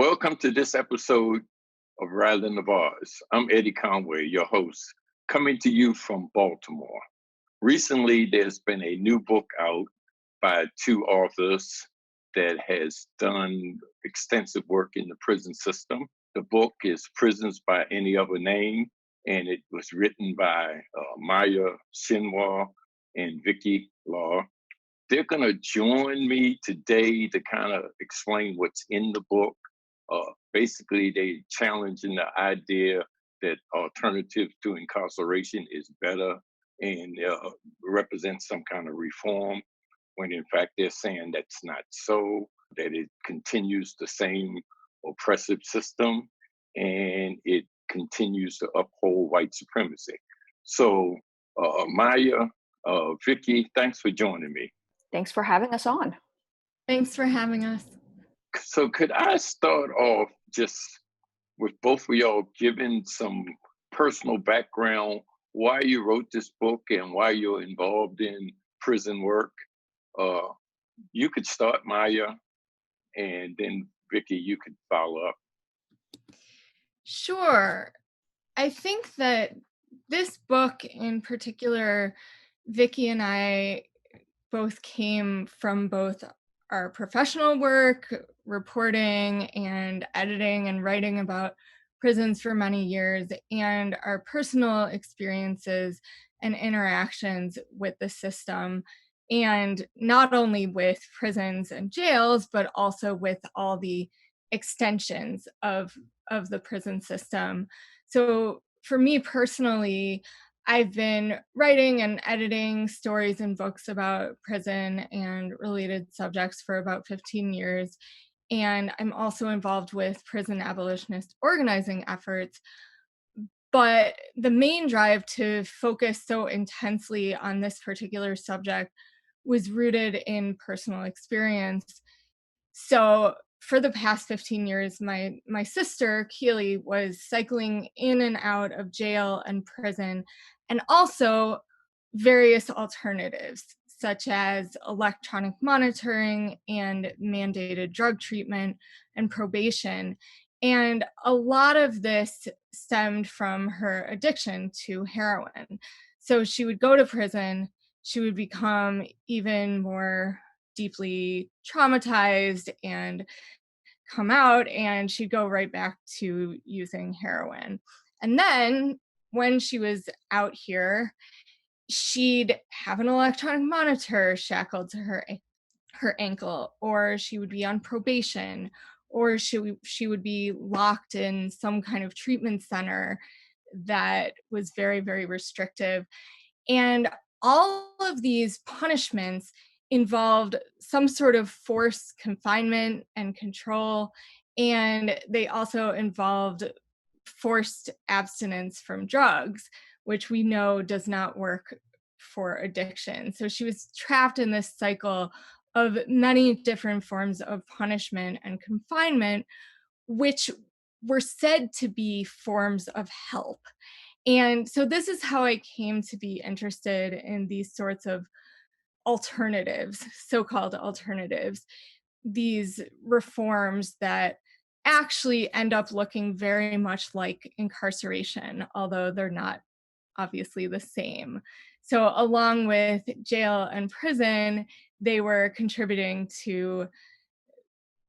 Welcome to this episode of Rather Than Bars. I'm Eddie Conway, your host, coming to you from Baltimore. Recently, there's been a new book out by two authors that has done extensive work in the prison system. The book is Prisons by Any Other Name, and it was written by Maya Shinwar and Vicky Law. They're going to join me today to kind of explain what's in the book. Basically, they challenging the idea that alternative to incarceration is better and represents some kind of reform, when in fact they're saying that's not so, that it continues the same oppressive system and it continues to uphold white supremacy. So Maya, Vicky, thanks for joining me. Thanks for having us on. Thanks for having us. So could I start off just with both of y'all giving some personal background, why you wrote this book and why you're involved in prison work? You could start, Maya, and then Vicky, you could follow up. Sure. I think that this book in particular, Vicky and I both came from both our professional work, reporting and editing and writing about prisons for many years, and our personal experiences and interactions with the system, and not only with prisons and jails, but also with all the extensions of the prison system. So for me personally, I've been writing and editing stories and books about prison and related subjects for about 15 years. And I'm also involved with prison abolitionist organizing efforts. But the main drive to focus so intensely on this particular subject was rooted in personal experience. So for the past 15 years, my sister, Keely, was cycling in and out of jail and prison, and also various alternatives, such as electronic monitoring and mandated drug treatment and probation. And a lot of this stemmed from her addiction to heroin. So she would go to prison, she would become even more deeply traumatized and come out, and she'd go right back to using heroin. And then when she was out here, she'd have an electronic monitor shackled to her ankle, or she would be on probation, or she would be locked in some kind of treatment center that was very, very restrictive. And all of these punishments involved some sort of forced confinement and control, and they also involved forced abstinence from drugs, which we know does not work for addiction. So she was trapped in this cycle of many different forms of punishment and confinement, which were said to be forms of help. And so this is how I came to be interested in these sorts of alternatives, so-called alternatives, these reforms that actually end up looking very much like incarceration, although they're not obviously the same. So along with jail and prison, they were contributing to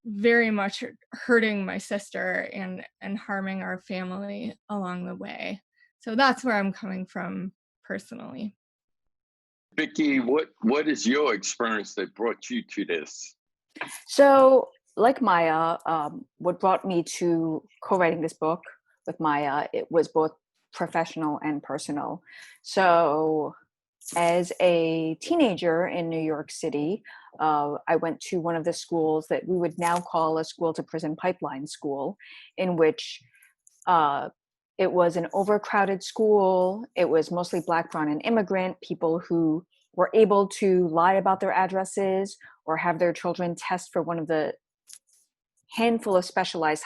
very much hurting my sister and harming our family along the way. So that's where I'm coming from personally. Vicky, what is your experience that brought you to this? So, like Maya, what brought me to co-writing this book with Maya, it was both professional and personal. So, as a teenager in New York City, I went to one of the schools that we would now call a school to prison pipeline school, in which it was an overcrowded school. It was mostly Black, brown, and immigrant people who were able to lie about their addresses or have their children test for one of the handful of specialized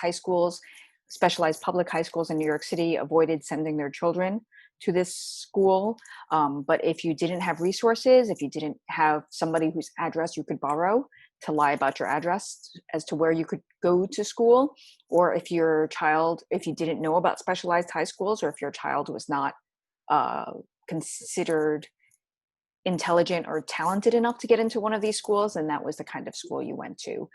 public high schools in New York City, avoided sending their children to this school. But if you didn't have resources, if you didn't have somebody whose address you could borrow to lie about your address as to where you could go to school, or if if you didn't know about specialized high schools, or if your child was not considered intelligent or talented enough to get into one of these schools, and that was the kind of school you went to.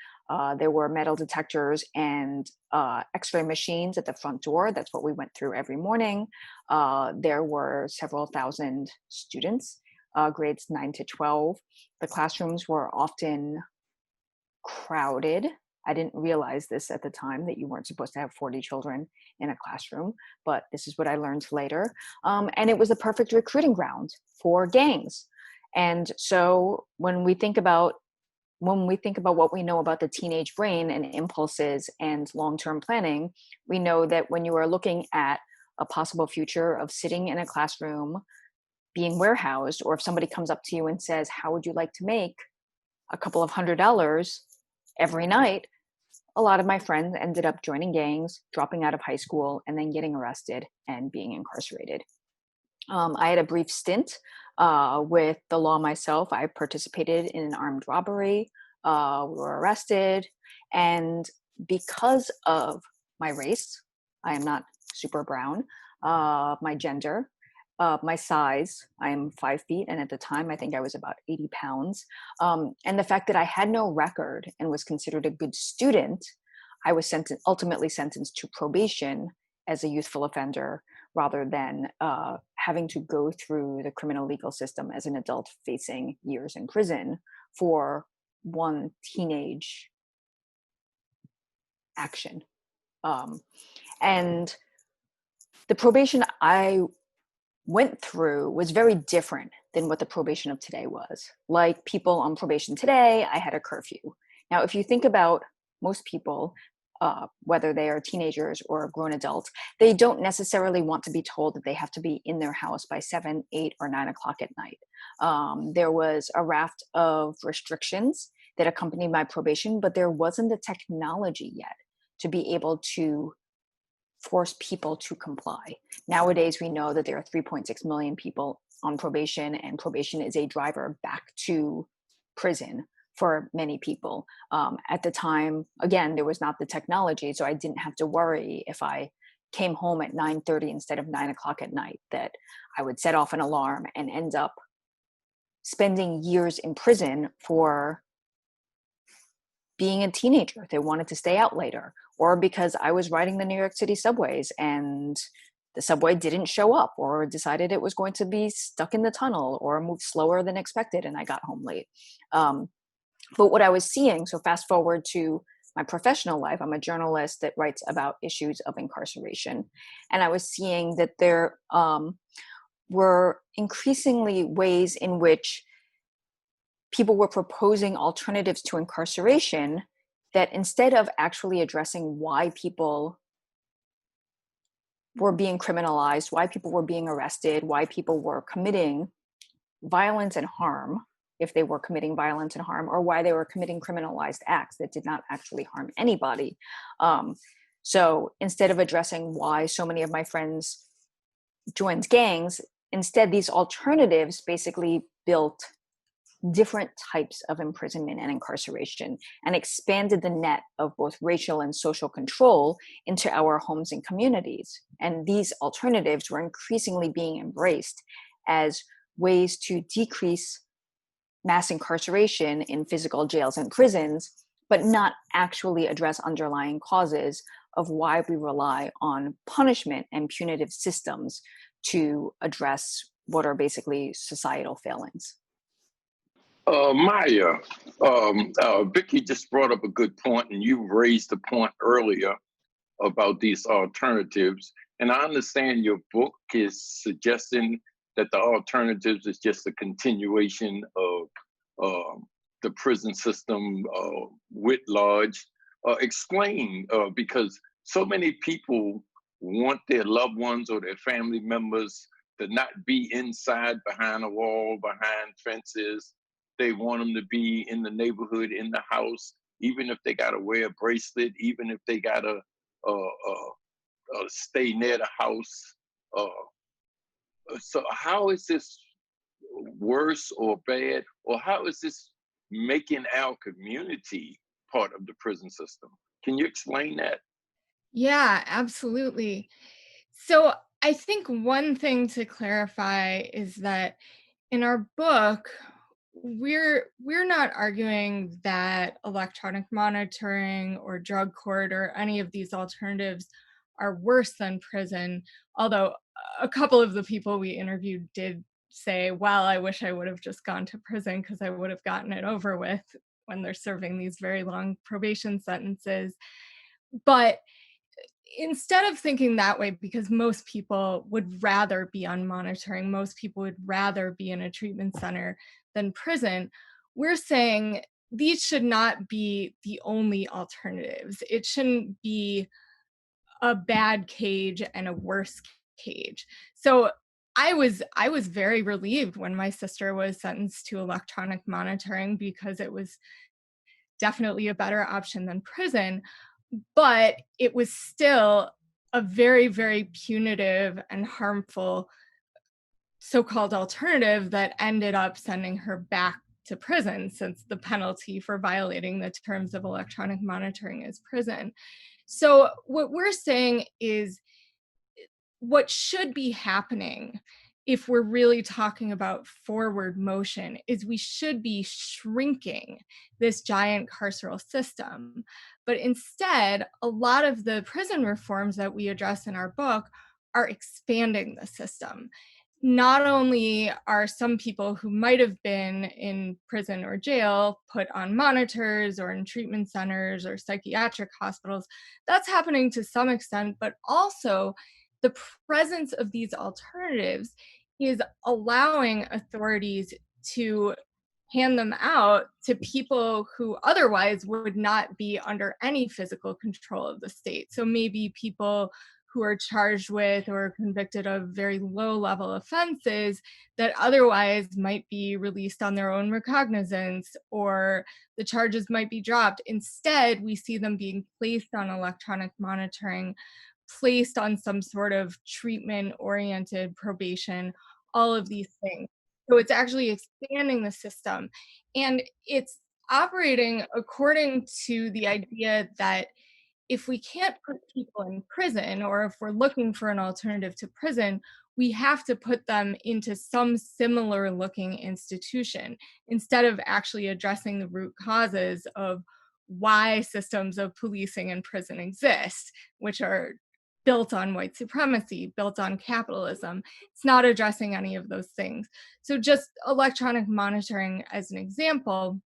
There were metal detectors and x-ray machines at the front door. That's what we went through every morning. There were several thousand students, grades 9 to 12. The classrooms were often crowded. I didn't realize this at the time, that you weren't supposed to have 40 children in a classroom, but this is what I learned later. And it was the perfect recruiting ground for gangs. And so when we think about what we know about the teenage brain and impulses and long-term planning, we know that when you are looking at a possible future of sitting in a classroom, being warehoused, or if somebody comes up to you and says, how would you like to make a couple of $100 every night? A lot of my friends ended up joining gangs, dropping out of high school, and then getting arrested and being incarcerated. I had a brief stint with the law myself. I participated in an armed robbery. We were arrested. And because of my race, I am not super brown, my gender, my size, I'm 5 feet. And at the time, I think I was about 80 pounds. And the fact that I had no record and was considered a good student, I was ultimately sentenced to probation as a youthful offender, rather than having to go through the criminal legal system as an adult facing years in prison for one teenage action. And the probation I went through was very different than what the probation of today was. Like people on probation today, I had a curfew. Now, if you think about most people, whether they are teenagers or grown adults, they don't necessarily want to be told that they have to be in their house by 7, 8, or 9 o'clock at night. There was a raft of restrictions that accompanied my probation, but there wasn't the technology yet to be able to force people to comply. Nowadays, we know that there are 3.6 million people on probation, and probation is a driver back to prison for many people. At the time, again, there was not the technology, so I didn't have to worry if I came home at 9:30 instead of 9 o'clock at night, that I would set off an alarm and end up spending years in prison for being a teenager. They wanted to stay out later, or because I was riding the New York City subways and the subway didn't show up, or decided it was going to be stuck in the tunnel, or move slower than expected and I got home late. But what I was seeing, so fast forward to my professional life, I'm a journalist that writes about issues of incarceration. And I was seeing that there were increasingly ways in which people were proposing alternatives to incarceration that, instead of actually addressing why people were being criminalized, why people were being arrested, why people were committing violence and harm, if they were committing violence and harm, or why they were committing criminalized acts that did not actually harm anybody. So instead of addressing why so many of my friends joined gangs, instead these alternatives basically built different types of imprisonment and incarceration, and expanded the net of both racial and social control into our homes and communities. And these alternatives were increasingly being embraced as ways to decrease mass incarceration in physical jails and prisons, but not actually address underlying causes of why we rely on punishment and punitive systems to address what are basically societal failings. Maya, Vicky just brought up a good point, and you raised the point earlier about these alternatives. And I understand your book is suggesting that the alternatives is just a continuation of the prison system writ large. Explain, because so many people want their loved ones or their family members to not be inside behind a wall, behind fences. They want them to be in the neighborhood, in the house, even if they got to wear a bracelet, even if they got to stay near the house. So how is this worse or bad, or how is this making our community part of the prison system. Can you explain that? Yeah, absolutely. So I think one thing to clarify is that in our book, we're not arguing that electronic monitoring or drug court or any of these alternatives are worse than prison. Although a couple of the people we interviewed did say, well, I wish I would have just gone to prison because I would have gotten it over with when they're serving these very long probation sentences. But instead of thinking that way, because most people would rather be on monitoring, most people would rather be in a treatment center than prison, we're saying these should not be the only alternatives. It shouldn't be a bad cage and a worse cage. So I was very relieved when my sister was sentenced to electronic monitoring because it was definitely a better option than prison, but it was still a very, very punitive and harmful so-called alternative that ended up sending her back to prison, since the penalty for violating the terms of electronic monitoring is prison. So what we're saying is what should be happening, if we're really talking about forward motion, is we should be shrinking this giant carceral system. But instead, a lot of the prison reforms that we address in our book are expanding the system. Not only are some people who might have been in prison or jail put on monitors or in treatment centers or psychiatric hospitals, that's happening to some extent, but also the presence of these alternatives is allowing authorities to hand them out to people who otherwise would not be under any physical control of the state. So maybe people who are charged with or convicted of very low level offenses that otherwise might be released on their own recognizance, or the charges might be dropped. Instead, we see them being placed on electronic monitoring, placed on some sort of treatment oriented probation, all of these things. So it's actually expanding the system. And it's operating according to the idea that if we can't put people in prison, or if we're looking for an alternative to prison, we have to put them into some similar looking institution instead of actually addressing the root causes of why systems of policing and prison exist, which are built on white supremacy, built on capitalism. It's not addressing any of those things. So just electronic monitoring as an example,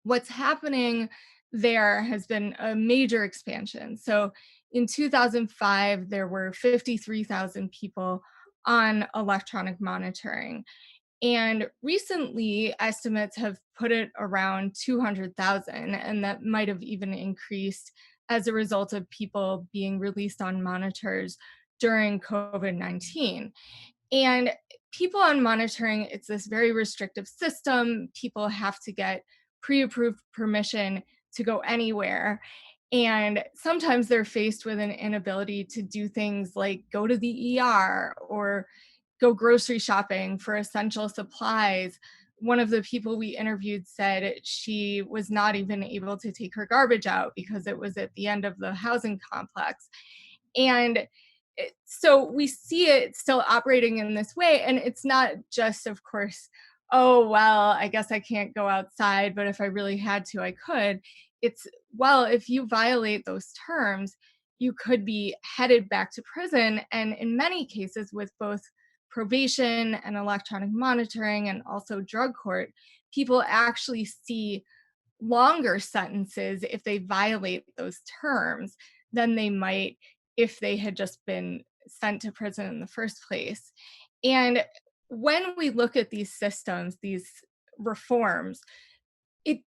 what's happening there has been a major expansion. So in 2005, there were 53,000 people on electronic monitoring. And recently, estimates have put it around 200,000, and that might have even increased as a result of people being released on monitors during COVID-19. And people on monitoring, it's this very restrictive system. People have to get pre-approved permission to go anywhere. And sometimes they're faced with an inability to do things like go to the ER or go grocery shopping for essential supplies. One of the people we interviewed said she was not even able to take her garbage out because it was at the end of the housing complex. And so we see it still operating in this way. And it's not just, of course, oh, well, I guess I can't go outside, but if I really had to, I could. It's, well, if you violate those terms, you could be headed back to prison. And in many cases, with both probation and electronic monitoring and also drug court, people actually see longer sentences if they violate those terms than they might if they had just been sent to prison in the first place. And when we look at these systems, these reforms, it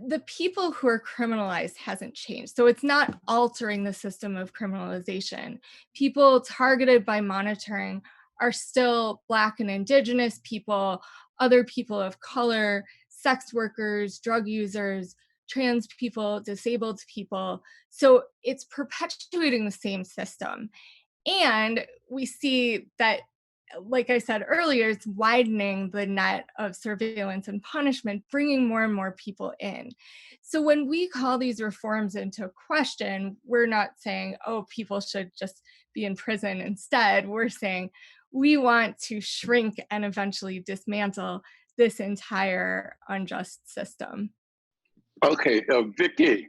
the people who are criminalized hasn't changed. So it's not altering the system of criminalization. People targeted by monitoring are still Black and Indigenous people, other people of color, sex workers, drug users, trans people, disabled people. So it's perpetuating the same system. And we see that like I said earlier, it's widening the net of surveillance and punishment, bringing more and more people in. So when we call these reforms into question, we're not saying, oh, people should just be in prison instead. We're saying we want to shrink and eventually dismantle this entire unjust system. Okay, Vicky,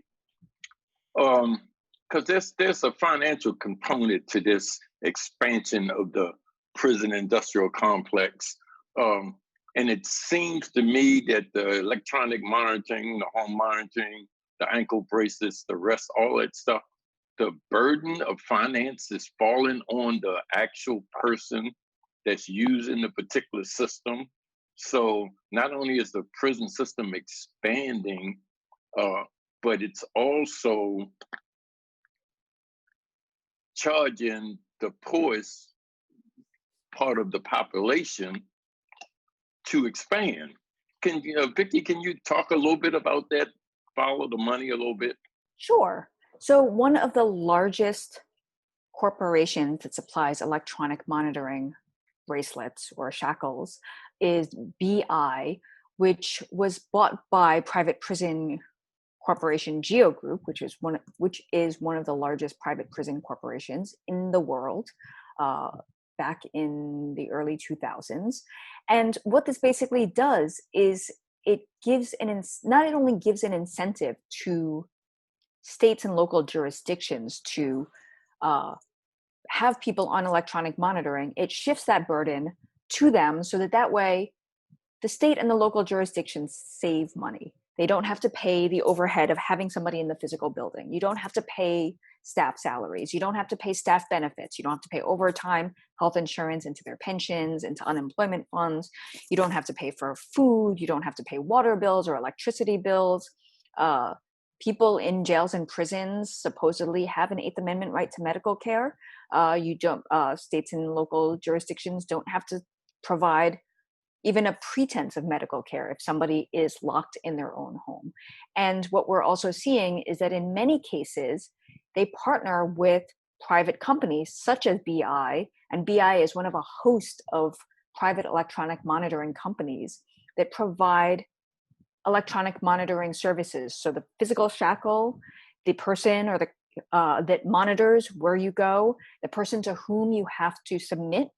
because there's a financial component to this expansion of the prison industrial complex. And it seems to me that the electronic monitoring, the home monitoring, the ankle bracelets, the rest, all that stuff, the burden of finance is falling on the actual person that's using the particular system. So not only is the prison system expanding, but it's also charging the poorest part of the population to expand. Can you, Vicky, can you talk a little bit about that? Follow the money a little bit? Sure. So one of the largest corporations that supplies electronic monitoring bracelets or shackles is BI, which was bought by private prison corporation Geo Group, which is one of the largest private prison corporations in the world, back in the early 2000s. And what this basically does is it gives not only gives an incentive to states and local jurisdictions to have people on electronic monitoring, it shifts that burden to them so that way the state and the local jurisdictions save money. They don't have to pay the overhead of having somebody in the physical building. You don't have to pay staff salaries. You don't have to pay staff benefits. You don't have to pay overtime, health insurance into their pensions, into unemployment funds. You don't have to pay for food. You don't have to pay water bills or electricity bills. People in jails and prisons supposedly have an Eighth Amendment right to medical care. States and local jurisdictions don't have to provide even a pretense of medical care if somebody is locked in their own home. And what we're also seeing is that in many cases, they partner with private companies such as BI, and BI is one of a host of private electronic monitoring companies that provide electronic monitoring services. So the physical shackle, the person or the that monitors where you go, the person to whom you have to submit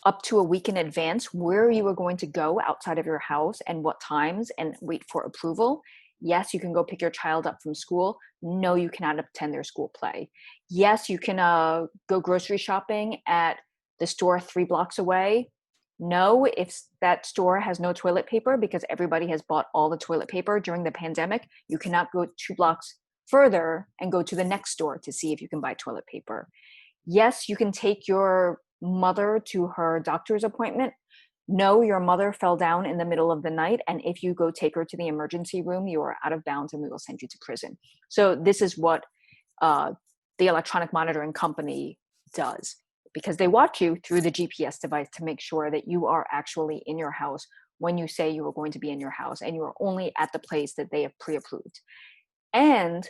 up to a week in advance where you are going to go outside of your house and what times, and wait for approval. Yes, you can go pick your child up from school. No, you cannot attend their school play. Yes, you can go grocery shopping at the store 3 blocks away. No, if that store has no toilet paper because everybody has bought all the toilet paper during the pandemic, you cannot go 2 blocks further and go to the next store to see if you can buy toilet paper. Yes, you can take your mother to her doctor's appointment. No, your mother fell down in the middle of the night, and if you go take her to the emergency room, you are out of bounds and we will send you to prison. So this is what the electronic monitoring company does, because they watch you through the GPS device to make sure that you are actually in your house when you say you are going to be in your house, and you are only at the place that they have pre-approved. And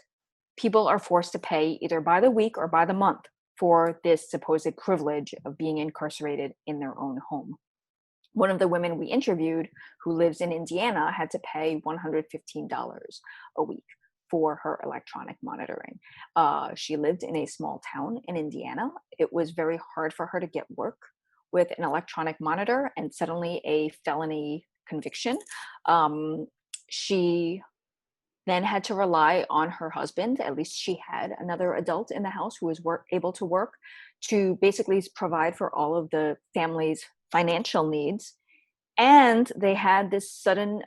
people are forced to pay either by the week or by the month for this supposed privilege of being incarcerated in their own home. One of the women we interviewed who lives in Indiana had to pay $115 a week for her electronic monitoring. She lived in a small town in Indiana. It was very hard for her to get work with an electronic monitor and suddenly a felony conviction. She then had to rely on her husband, at least she had another adult in the house who was able to work, to basically provide for all of the family's financial needs. And they had this sudden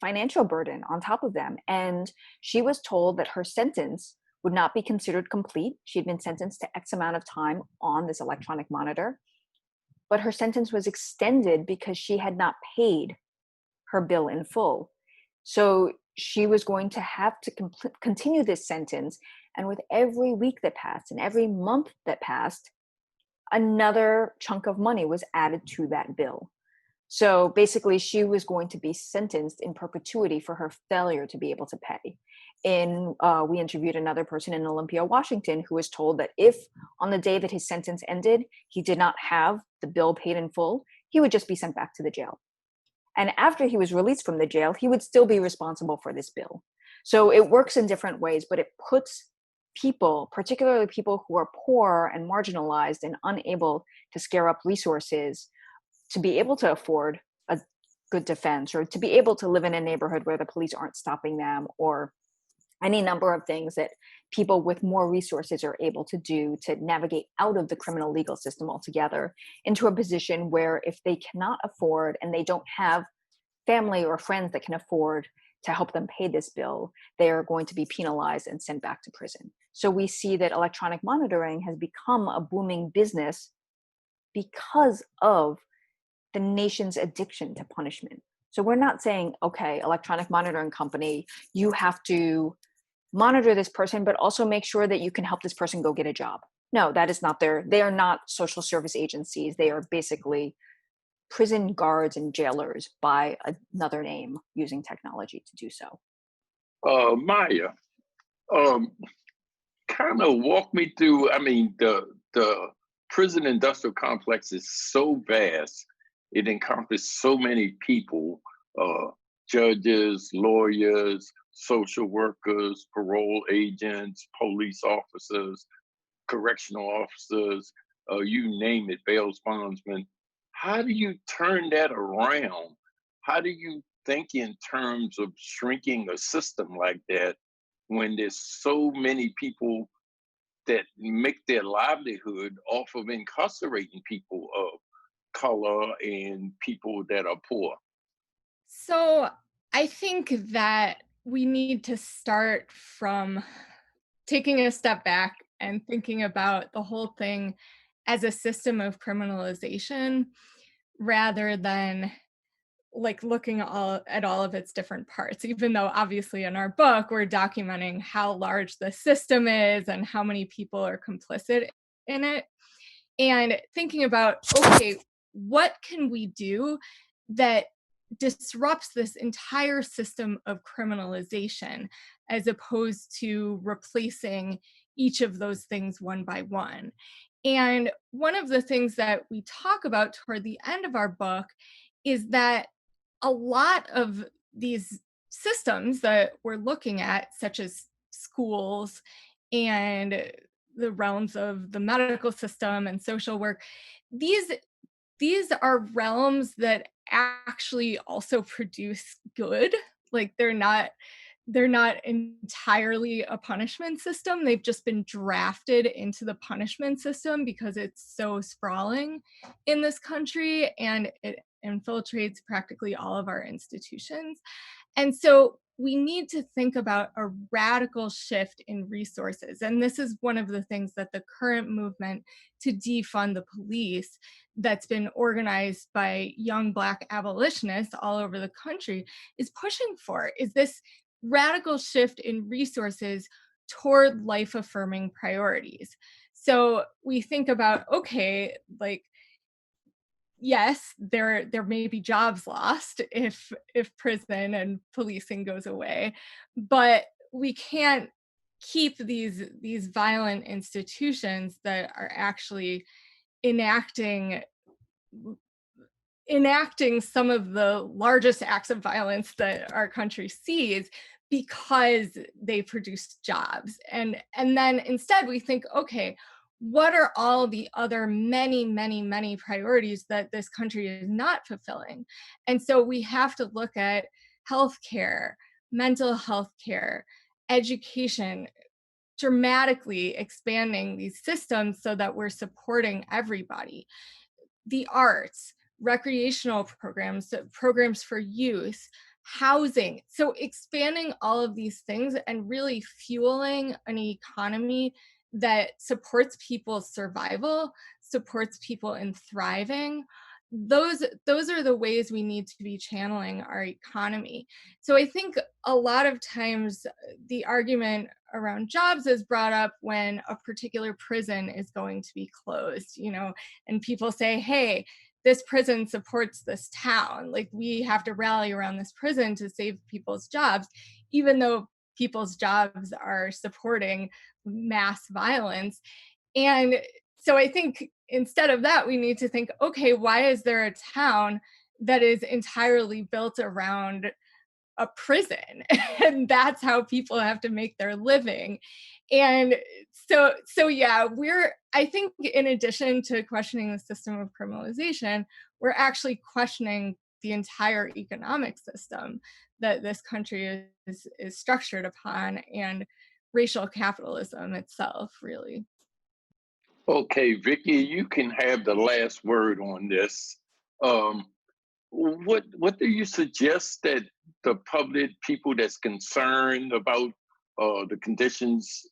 financial burden on top of them. And she was told that her sentence would not be considered complete. She'd been sentenced to X amount of time on this electronic monitor, but her sentence was extended because she had not paid her bill in full. So she was going to have to continue this sentence. And with every week that passed and every month that passed, another chunk of money was added to that bill. So basically, she was going to be sentenced in perpetuity for her failure to be able to pay. We interviewed another person in Olympia, Washington, who was told that if on the day that his sentence ended, he did not have the bill paid in full, he would just be sent back to the jail. And after he was released from the jail, he would still be responsible for this bill. So it works in different ways, but it puts people, particularly people who are poor and marginalized and unable to scare up resources to be able to afford a good defense, or to be able to live in a neighborhood where the police aren't stopping them, or any number of things that people with more resources are able to do to navigate out of the criminal legal system altogether into a position where if they cannot afford and they don't have family or friends that can afford to help them pay this bill, they are going to be penalized and sent back to prison. So we see that electronic monitoring has become a booming business because of the nation's addiction to punishment. So we're not saying, okay, electronic monitoring company, you have to monitor this person, but also make sure that you can help this person go get a job. No, that is not they are not social service agencies. They are basically prison guards and jailers by another name using technology to do so. Maya, kind of walk me through, I mean, the prison industrial complex is so vast. It encompasses so many people, judges, lawyers, social workers, parole agents, police officers, correctional officers, you name it, bail bondsmen. How do you turn that around? How do you think in terms of shrinking a system like that when there's so many people that make their livelihood off of incarcerating people of color and people that are poor? So I think that we need to start from taking a step back and thinking about the whole thing as a system of criminalization rather than like looking at all of its different parts, even though obviously in our book we're documenting how large the system is and how many people are complicit in it, and thinking about, okay, what can we do that disrupts this entire system of criminalization as opposed to replacing each of those things one by one. And one of the things that we talk about toward the end of our book is that a lot of these systems that we're looking at, such as schools and the realms of the medical system and social work, these are realms that actually also produce good. Like they're not entirely a punishment system. They've just been drafted into the punishment system because it's so sprawling in this country and it infiltrates practically all of our institutions. And so we need to think about a radical shift in resources. And this is one of the things that the current movement to defund the police that's been organized by young Black abolitionists all over the country is pushing for, is this radical shift in resources toward life-affirming priorities. So we think about, okay, like, yes, there may be jobs lost if prison and policing goes away, but we can't keep these violent institutions that are actually enacting some of the largest acts of violence that our country sees because they produce jobs. And then instead we think, okay, what are all the other many priorities that this country is not fulfilling? And so we have to look at healthcare, mental health care, education, dramatically expanding these systems so that we're supporting everybody. The arts, recreational programs, programs for youth, housing. So expanding all of these things and really fueling an economy that supports people's survival, supports people in thriving. Those are the ways we need to be channeling our economy. So I think a lot of times the argument around jobs is brought up when a particular prison is going to be closed, and people say, hey, this prison supports this town. Like, we have to rally around this prison to save people's jobs, even though people's jobs are supporting mass violence. And so I think instead of that, we need to think, okay, why is there a town that is entirely built around a prison? And that's how people have to make their living. And so yeah, I think in addition to questioning the system of criminalization, we're actually questioning the entire economic system that this country is structured upon, and racial capitalism itself, really. Okay, Vicky, you can have the last word on this. Um, what do you suggest that the public, people that's concerned about the conditions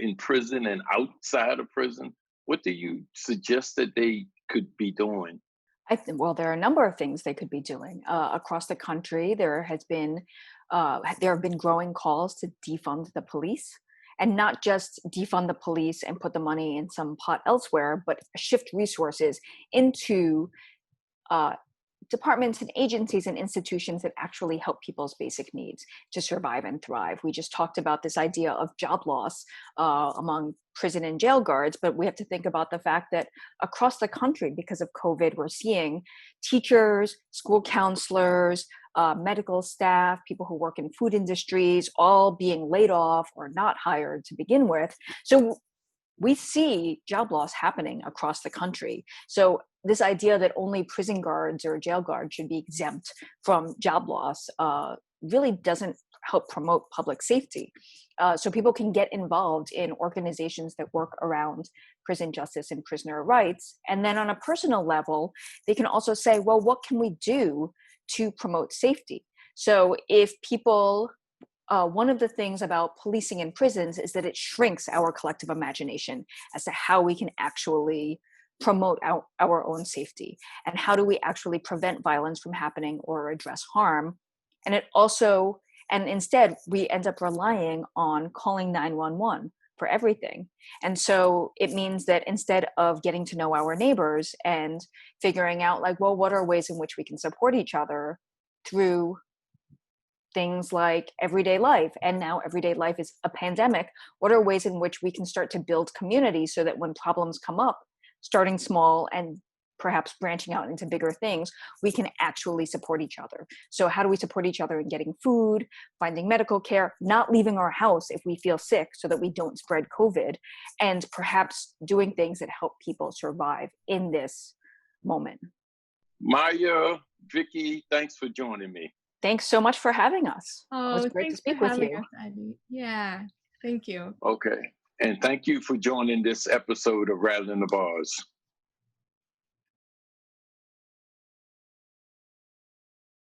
in prison and outside of prison, what do you suggest that they could be doing? Well, there are a number of things they could be doing across the country. There have been growing calls to defund the police, and not just defund the police and put the money in some pot elsewhere, but shift resources into departments and agencies and institutions that actually help people's basic needs to survive and thrive. We just talked about this idea of job loss among prison and jail guards, but we have to think about the fact that across the country, because of COVID, we're seeing teachers, school counselors, medical staff, people who work in food industries, all being laid off or not hired to begin with. So we see job loss happening across the country. So this idea that only prison guards or jail guards should be exempt from job loss really doesn't help promote public safety. So people can get involved in organizations that work around prison justice and prisoner rights. And then on a personal level, they can also say, well, what can we do to promote safety? So if people one of the things about policing in prisons is that it shrinks our collective imagination as to how we can actually promote our own safety, and how do we actually prevent violence from happening or address harm. And instead we end up relying on calling 911 for everything. And so it means that instead of getting to know our neighbors and figuring out like, well, what are ways in which we can support each other through things like everyday life, and now everyday life is a pandemic, what are ways in which we can start to build community so that when problems come up, starting small and perhaps branching out into bigger things, we can actually support each other. So how do we support each other in getting food, finding medical care, not leaving our house if we feel sick so that we don't spread COVID, and perhaps doing things that help people survive in this moment. Maya, Vicky, thanks for joining me. Thanks so much for having us. Oh, it was great to speak with you. Us, Ivy. Yeah, thank you. Okay. And thank you for joining this episode of Rattling the Bars.